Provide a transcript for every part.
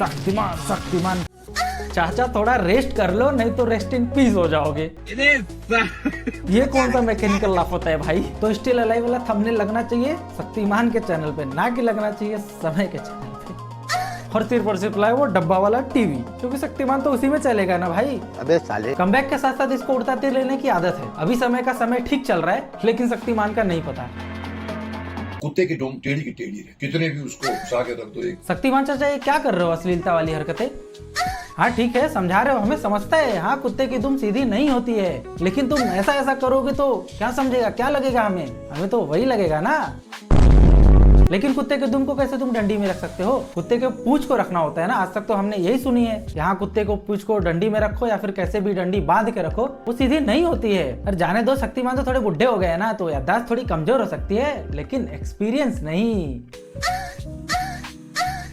शक्तिमान शक्तिमान। चाचा थोड़ा रेस्ट कर लो, नहीं तो रेस्ट इन पीस हो जाओगे। ये कौन सा मैकेनिकल लाफ होता है भाई? तो स्टिल अलाइव वाला थंबनेल लगना चाहिए शक्तिमान के चैनल पे, ना कि लगना चाहिए समय के चैनल पे। और सिर्फ और सिर्फ लाए वो डब्बा वाला टीवी, क्योंकि शक्तिमान तो उसी में चलेगा ना भाई। अबे साले, कमबैक के साथ साथ इसको उड़ता तीर लेने की आदत है। अभी समय का समय ठीक चल रहा है, लेकिन शक्तिमान का नहीं पता। कुत्ते की दुम टेढ़ी की टेढ़ी है, कितने भी उसको उठा के रख दो। एक शक्तिमान चाचा ये क्या कर रहे हो? अश्लीलता वाली हरकतें। हाँ ठीक है, समझा रहे हो, हमें समझता है। हाँ कुत्ते की दुम सीधी नहीं होती है, लेकिन तुम ऐसा ऐसा करोगे तो क्या समझेगा, क्या लगेगा हमें तो वही लगेगा ना। लेकिन कुत्ते के दुम को कैसे तुम डंडी में रख सकते हो? कुत्ते के पूंछ को रखना होता है ना। आज तक तो हमने यही सुनी है, यहाँ कुत्ते को पूंछ को डंडी में रखो या फिर कैसे भी डंडी बांध के रखो, वो सीधी नहीं होती है। और जाने दो, शक्तिमान तो थोड़े बुढ़े हो गए ना, तो याददाश्त थोड़ी कमजोर हो सकती है, लेकिन एक्सपीरियंस नहीं।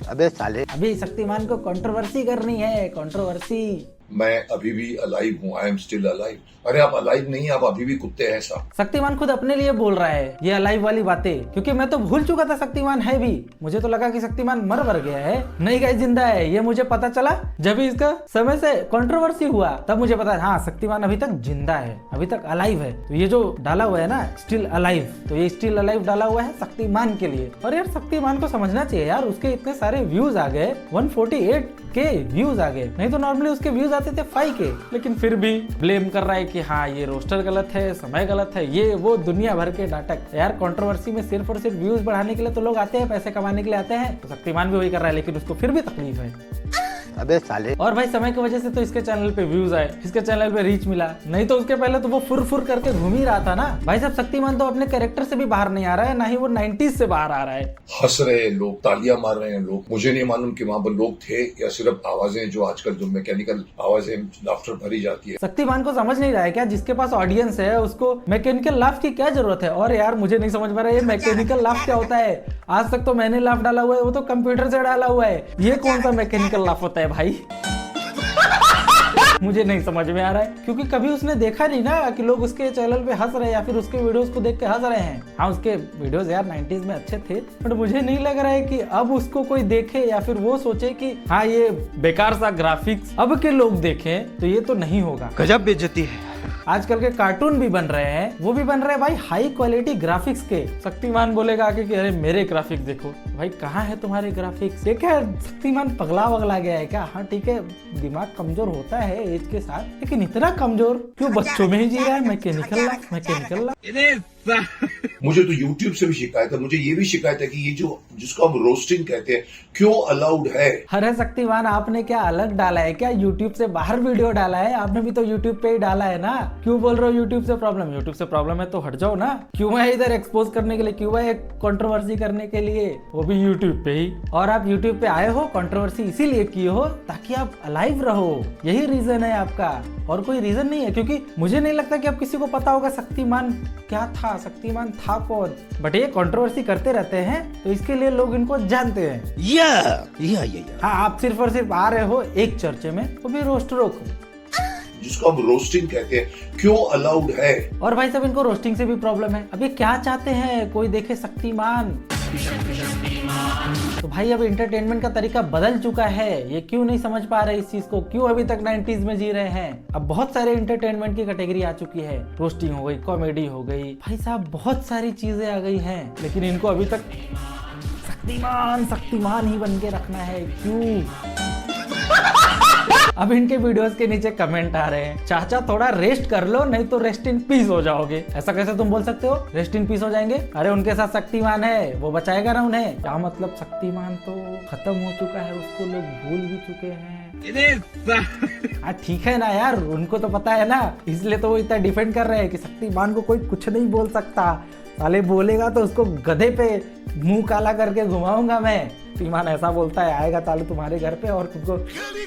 अबे साले, अभी शक्तिमान को कंट्रोवर्सी करनी है, कंट्रोवर्सी। मैं अभी भी अलाइव हूँ, आई एम स्टिल अलाइव। अरे आप अलाइव नहीं, आप अभी भी कुत्ते हैं साहब। शक्तिमान खुद अपने लिए बोल रहा है ये अलाइव वाली बातें, क्योंकि मैं तो भूल चुका था शक्तिमान है भी। मुझे तो लगा कि शक्तिमान मर गया है, नहीं गाइस जिंदा है। ये मुझे पता चला जब इसका समय से कंट्रोवर्सी हुआ, तब मुझे पता हाँ शक्तिमान अभी तक जिंदा है, अभी तक अलाइव है। तो ये जो डाला हुआ है ना स्टिल अलाइव, तो ये स्टिल अलाइव डाला हुआ है शक्तिमान के लिए। और यार शक्तिमान को समझना चाहिए यार, उसके इतने सारे व्यूज आ गए, 148K व्यूज आ गए। नहीं तो नॉर्मली उसके व्यूज आते थे 5K, लेकिन फिर भी ब्लेम कर रहा है कि हाँ ये रोस्टर गलत है, समय गलत है, ये वो दुनिया भर के नाटक। यार कंट्रोवर्सी में सिर्फ और सिर्फ व्यूज बढ़ाने के लिए तो लोग आते हैं, पैसे कमाने के लिए आते हैं। तो शक्तिमान भी वही कर रहा है, लेकिन उसको फिर भी तकलीफ है। अबे साले, और भाई समय की वजह से तो इसके चैनल पे व्यूज आए, इसके चैनल पे रीच मिला, नहीं तो उसके पहले तो वो फुर करके घूम ही रहा था ना। भाई साहब शक्तिमान तो अपने कैरेक्टर से भी बाहर नहीं आ रहा है, ना ही वो 90s से बाहर आ रहा है। हंस रहे हैं लोग, तालियां मार रहे हैं लोग। मुझे नहीं मालूम कि वहां पर लोग थे या सिर्फ आवाजें, जो आजकल जो मैकेनिकल आवाजें लाफ्टर भरी जाती है। शक्तिमान को समझ नहीं रहा है क्या, जिसके पास ऑडियंस है उसको मैकेनिकल लाफ की क्या जरूरत है? और यार मुझे नहीं समझ में रहा है ये मैकेनिकल लाफ क्या होता है। आज तक तो मैंने लाफ डाला हुआ है, वो तो कंप्यूटर से डाला हुआ है। ये कौन सा मैकेनिकल लाफ होता है भाई? मुझे नहीं समझ में आ रहा है, क्योंकि कभी उसने देखा नहीं ना कि लोग उसके चैनल पे हंस रहे हैं या फिर उसके वीडियोस को देख के हंस रहे हैं। हाँ उसके वीडियोस यार 90s में अच्छे थे, बट मुझे नहीं लग रहा है कि अब उसको कोई देखे या फिर वो सोचे कि हाँ ये बेकार सा ग्राफिक्स अब के लोग देखें, तो ये तो नहीं होगा। गजब बेइज्जती है। आजकल के कार्टून भी बन रहे हैं, वो भी बन रहे हैं भाई हाई क्वालिटी ग्राफिक्स के। शक्तिमान बोलेगा आके कि अरे मेरे ग्राफिक्स देखो, भाई कहाँ है तुम्हारे ग्राफिक्स? ये क्या शक्तिमान पगला वगला गया है क्या? हाँ ठीक है दिमाग कमजोर होता है एज के साथ, लेकिन इतना कमजोर क्यों? बच्चों में ही जी रहा है मैकेनिकल लाफ। मुझे तो YouTube से भी शिकायत है, मुझे ये भी शिकायत है कि ये जो जिसको हम रोस्टिंग कहते हैं क्यों अलाउड है। अरे शक्तिमान आपने क्या अलग डाला है क्या? YouTube से बाहर वीडियो डाला है आपने भी, तो YouTube पे ही डाला है ना। क्यों बोल रहे हो YouTube से प्रॉब्लम? YouTube से प्रॉब्लम है तो हट जाओ ना। क्यों है इधर एक्सपोज करने के लिए, क्यों है कंट्रोवर्सी करने के लिए, वो भी YouTube पे ही। और आप YouTube पे आए हो, कंट्रोवर्सी इसीलिए किए हो ताकि आप अलाइव रहो, यही रीजन है आपका, और कोई रीजन नहीं है। क्योंकि मुझे नहीं लगता कि अब किसी को पता होगा शक्तिमान क्या था, शक्तिमान था कौन। बट ये कंट्रोवर्सी करते रहते हैं, तो इसके लिए लोग इनको जानते हैं। हाँ आप सिर्फ और सिर्फ आ रहे हो एक चर्चे में, वो भी रोस्टरों को, जिसको हम रोस्टिंग कहते हैं क्यों अलाउड है। और भाई साहब इनको रोस्टिंग से भी प्रॉब्लम है। अब ये क्या चाहते हैं, कोई देखे शक्तिमान? तो भाई अब एंटरटेनमेंट का तरीका बदल चुका है, ये क्यों नहीं समझ पा रहे इस चीज को? क्यों अभी तक 90s में जी रहे हैं? अब बहुत सारे एंटरटेनमेंट की कैटेगरी आ चुकी है, रोस्टिंग हो गई, कॉमेडी हो गई, भाई साहब बहुत सारी चीजें आ गई हैं, लेकिन इनको अभी तक शक्तिमान ही बन के रखना है। क्यों? अब इनके वीडियोस के नीचे कमेंट आ रहे हैं, चाचा थोड़ा रेस्ट कर लो, नहीं तो रेस्ट इन पीस हो जाओगे। ऐसा कैसे तुम बोल सकते हो रेस्ट इन पीस हो जाएंगे? अरे उनके साथ शक्तिमान है, वो बचाएगा ना उन्हें। क्या मतलब? शक्तिमान तो खत्म हो चुका है, उसको लोग भूल भी चुके हैं। हाँ ठीक है ना यार, उनको तो पता है ना, इसलिए तो वो इतना डिफेंड कर रहे हैं कि शक्तिमान को कोई कुछ नहीं बोल सकता। साले बोलेगा तो उसको गधे पे मुंह काला करके घुमाऊंगा मैं। शक्तिमान ऐसा बोलता है, आएगा तालू तुम्हारे घर पे और तुमको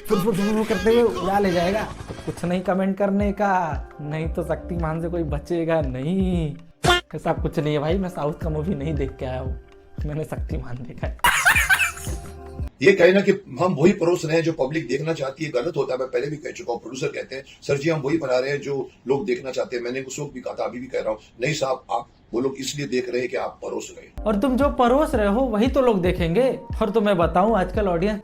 फुर करते हुए उड़ा ले जाएगा। तो कुछ नहीं कमेंट करने का, नहीं तो शक्तिमान से कोई बचेगा नहीं। ऐसा कुछ नहीं है भाई, मैं साउथ का मूवी नहीं देख के आया हूँ, मैंने शक्तिमान देखा है। ये कहना कि हम वही परोस रहे हैं जो पब्लिक देखना चाहती है गलत होता है। मैं पहले भी कह चुका हूँ, प्रोड्यूसर कहते हैं सर जी हम वही बना रहे हैं जो लोग देखना चाहते हैं। मैंने उस वक्त भी कहा था, अभी भी कह रहा हूँ, नहीं साहब आप वो लोग इसलिए देख रहे हैं कि आप परोस रहे हैं, और तुम जो परोस रहे हो वही तो लोग देखेंगे। और तुम्हें बताऊं आजकल ऑडियंस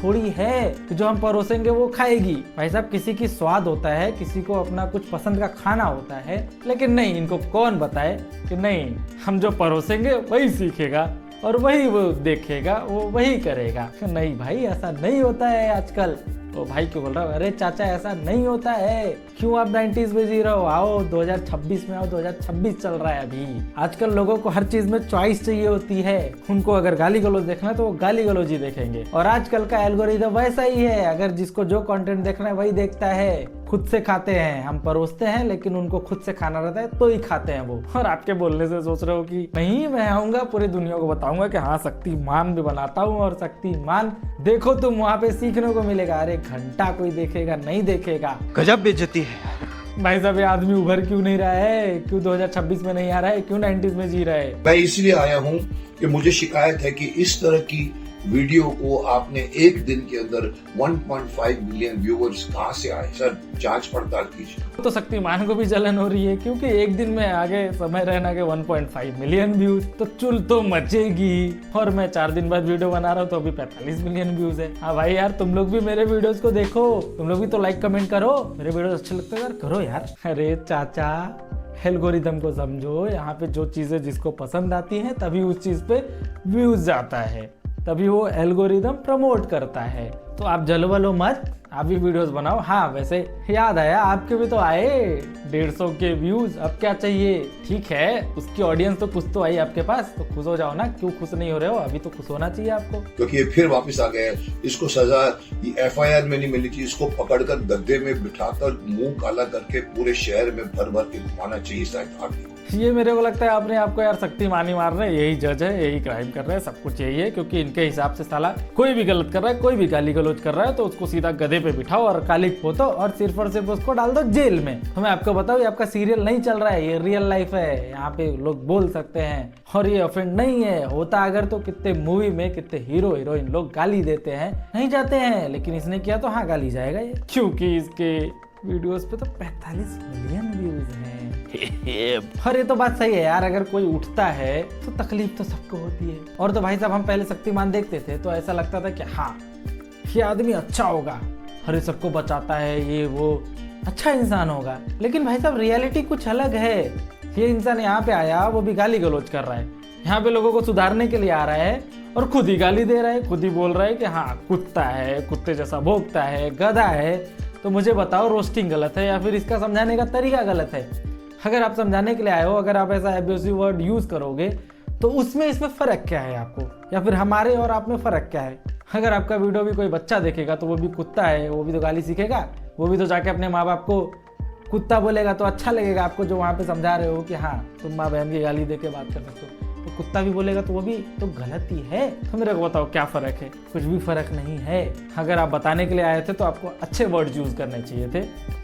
थोड़ी है कि जो हम परोसेंगे वो खाएगी। भाई साहब, किसी की स्वाद होता है, किसी को अपना कुछ पसंद का खाना होता है, लेकिन नहीं, इनको कौन बताए कि नहीं, हम जो परोसेंगे वही सीखेगा और वही वो देखेगा, वो वही करेगा। नहीं भाई, ऐसा नहीं होता है आजकल। तो भाई क्यों बोल रहा हूँ, अरे चाचा ऐसा नहीं होता है। क्यों आप 90s में जी रहे हो? आओ 2026 में आओ, 2026 चल रहा है अभी। आजकल लोगों को हर चीज में चॉइस चाहिए होती है। उनको अगर गाली गलौज देखना है तो वो गाली गलौज ही देखेंगे। और आजकल का एल्गोरिदम वैसा ही है, अगर जिसको जो कंटेंट देखना है वही देखता है। खुद से खाते हैं, हम परोसते हैं, लेकिन उनको खुद से खाना रहता है तो ही खाते हैं वो। और आपके बोलने से सोच रहे हो कि नहीं, मैं आऊंगा पूरी दुनिया को बताऊंगा कि हाँ शक्तिमान भी बनाता हूँ, और शक्तिमान देखो तुम वहां पे सीखने को मिलेगा। अरे घंटा कोई देखेगा नहीं देखेगा। गजब बेइज्जती है। भाई साहब, ये आदमी उभर क्यों नहीं रहा है? क्यों 2026 में नहीं आ रहा है? क्यों 90s में जी रहा है? मैं इसलिए आया हूं कि मुझे शिकायत है कि इस तरह की वीडियो को आपने एक दिन के अंदर 1.5 मिलियन व्यूअर्स कहां से आए? सर जांच पड़ताल कीजिए। तो शक्तिमान को भी जलन हो रही है, क्योंकि एक दिन में आगे समय रहना के 1.5 मिलियन व्यूज, तो चुल तो मचेगी। और मैं 4 दिन बाद वीडियो बना रहा हूँ तो अभी 45 मिलियन व्यूज है। हाँ भाई यार, तुम लोग भी मेरे वीडियोस को देखो, तुम लोग भी तो लाइक कमेंट करो। मेरे वीडियोस अच्छे लगते हैं यार, करो यार। अरे चाचा, एल्गोरिदम को समझो। यहाँ पे जो चीजें जिसको पसंद आती हैं तभी उस चीज पे व्यूज जाता है, तभी वो एल्गोरिदम प्रमोट करता है। तो आप जलवलो मत, आप भी वीडियोस बनाओ। हाँ वैसे याद आया, आपके भी तो आए 150 के व्यूज, अब क्या चाहिए? ठीक है, उसकी ऑडियंस तो कुछ तो आई आपके पास, तो खुश हो जाओ ना। क्यों खुश नहीं हो रहे हो? अभी तो खुश होना चाहिए आपको। क्योंकि ये फिर वापस आ गया है। इसको सजा FIR में नहीं मिली थी, इसको पकड़कर गद्दे में बिठाकर मुंह काला करके पूरे शहर में भर भर के घुमाना चाहिए शायद आगे। ये मेरे को लगता है अपने आपको यार शक्तिमान ही मार रहे हैं, यही जज है, यही क्राइम कर रहे हैं, सब कुछ यही है। क्योंकि इनके हिसाब से साला कोई भी गलत कर रहा है, कोई भी गाली गलौज कर रहा है, तो उसको सीधा गधे पे बिठाओ और काली पोतो और सिर्फ और सिर्फ उसको डाल दो जेल में। तो मैं आपको बताऊं, ये आपका सीरियल नहीं चल रहा है, ये रियल लाइफ है। यहाँ पे लोग बोल सकते हैं और ये ऑफेंड नहीं है। होता अगर तो कितने मूवी में कितने हीरो हीरोइन लोग गाली देते हैं, नहीं जाते हैं, लेकिन इसने किया तो हाँ गाली जाएगा ये, क्योंकि इसके वीडियोस पे तो 45 मिलियन व्यूज हैं। और ये तो बात सही है यार, अगर कोई उठता है तो तकलीफ तो सबको होती है। और तो भाई साहब, हम पहले शक्तिमान देखते थे तो ऐसा लगता था कि हाँ ये आदमी अच्छा होगा, हर सबको बचाता है, ये वो अच्छा इंसान होगा। लेकिन भाई साहब, रियलिटी कुछ अलग है। ये इंसान यहाँ पे आया, वो भी गाली गलौज कर रहा है, यहाँ पे लोगों को सुधारने के लिए आ रहा है और खुद ही गाली दे रहा है, खुद ही बोल रहा है कि हाँ कुत्ता है, कुत्ते जैसा भौंकता है, गधा है। तो मुझे बताओ, रोस्टिंग गलत है या फिर इसका समझाने का तरीका गलत है? अगर आप समझाने के लिए आए हो, अगर आप ऐसा एब्यूसिव वर्ड यूज करोगे तो उसमें इसमें फर्क क्या है आपको, या फिर हमारे और आप में फर्क क्या है? अगर आपका वीडियो भी कोई बच्चा देखेगा तो वो भी कुत्ता है, वो भी तो गाली सीखेगा, वो भी तो जाके अपने माँ बाप को कुत्ता बोलेगा तो अच्छा लगेगा आपको, जो वहाँ पे समझा रहे हो कि हाँ तुम माँ बहन की गाली दे के बात कर सकते हो। तो कुत्ता भी बोलेगा तो वो भी तो गलत ही है। तो मेरे को बताओ क्या फर्क है? कुछ भी फर्क नहीं है। अगर आप बताने के लिए आए थे तो आपको अच्छे वर्ड यूज करने चाहिए थे,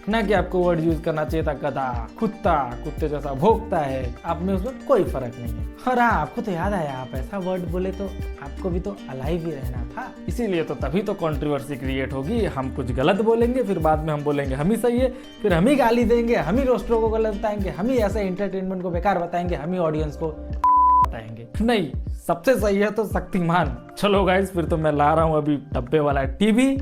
ना कि आपको वर्ड यूज करना चाहिए था गधा, कुत्ता, कुत्ते जैसा भौंकता है। आप में उसमें कोई फर्क नहीं है। और हाँ, आपको तो याद आया, आप ऐसा वर्ड बोले तो आपको भी तो अलाइव ही रहना था, इसीलिए तो तभी तो कंट्रोवर्सी क्रिएट होगी। हम कुछ गलत बोलेंगे, फिर बाद में हम बोलेंगे हम ही सही है, फिर हम ही गाली देंगे, हम ही रोस्टरों को गलत बताएंगे, हम ही ऐसे एंटरटेनमेंट को बेकार बताएंगे, हम ही ऑडियंस को बताएंगे। नहीं, सबसे सही है तो शक्तिमान। चलो गाइस, फिर तो मैं ला रहा हूँ अभी डब्बे वाला टीवी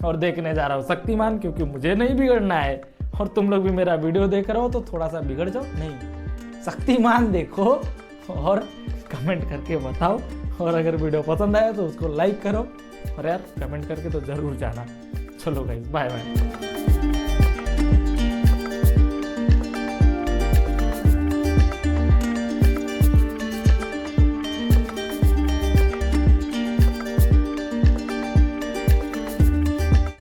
और देखने जा रहा हूँ शक्तिमान, क्योंकि मुझे नहीं बिगड़ना है। और तुम लोग भी मेरा वीडियो देख रहे हो तो थोड़ा सा बिगड़ जाओ, नहीं शक्तिमान देखो और कमेंट करके बताओ। और अगर वीडियो पसंद आया तो उसको लाइक करो और यार कमेंट करके तो जरूर जाना। चलो गाइस, बाय बाय।